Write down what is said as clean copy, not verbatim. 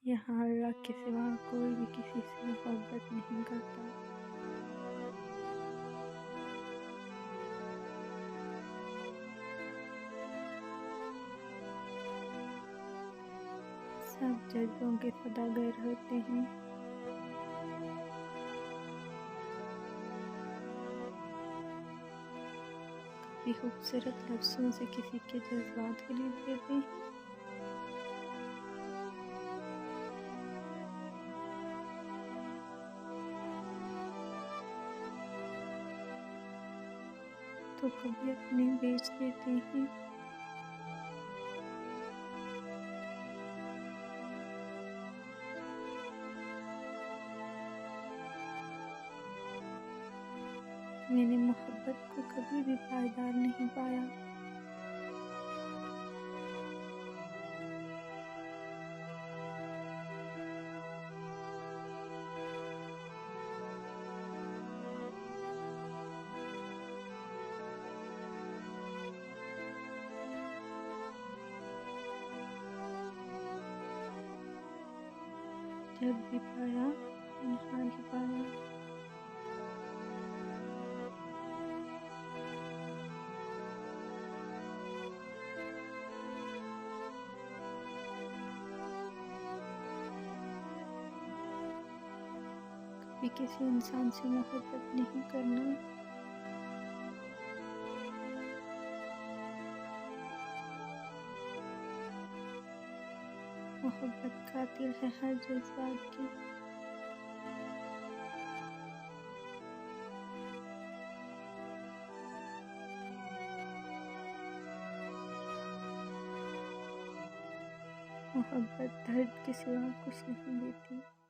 یہاں اللہ کے سوا کوئی بھی کسی سے محبت نہیں کرتا۔ سب جذبوں کے سوداگر ہوتے ہیں۔ کبھی خوبصورت لفظوں سے کسی کے جذبات خرید لیتے ہیں۔ تو کبھی اپنے بیچ دیتے ہیں۔ میں نے محبت کو کبھی بھی پائیدار نہیں پایا۔ جب بھی پایا تنہا ہی پایا۔ کبھی کسی انسان سے محبت نہیں کرنا۔ محبت قاتل ہے ہر جذبات کی۔ محبت درد کے سوا کچھ نہیں دیتی۔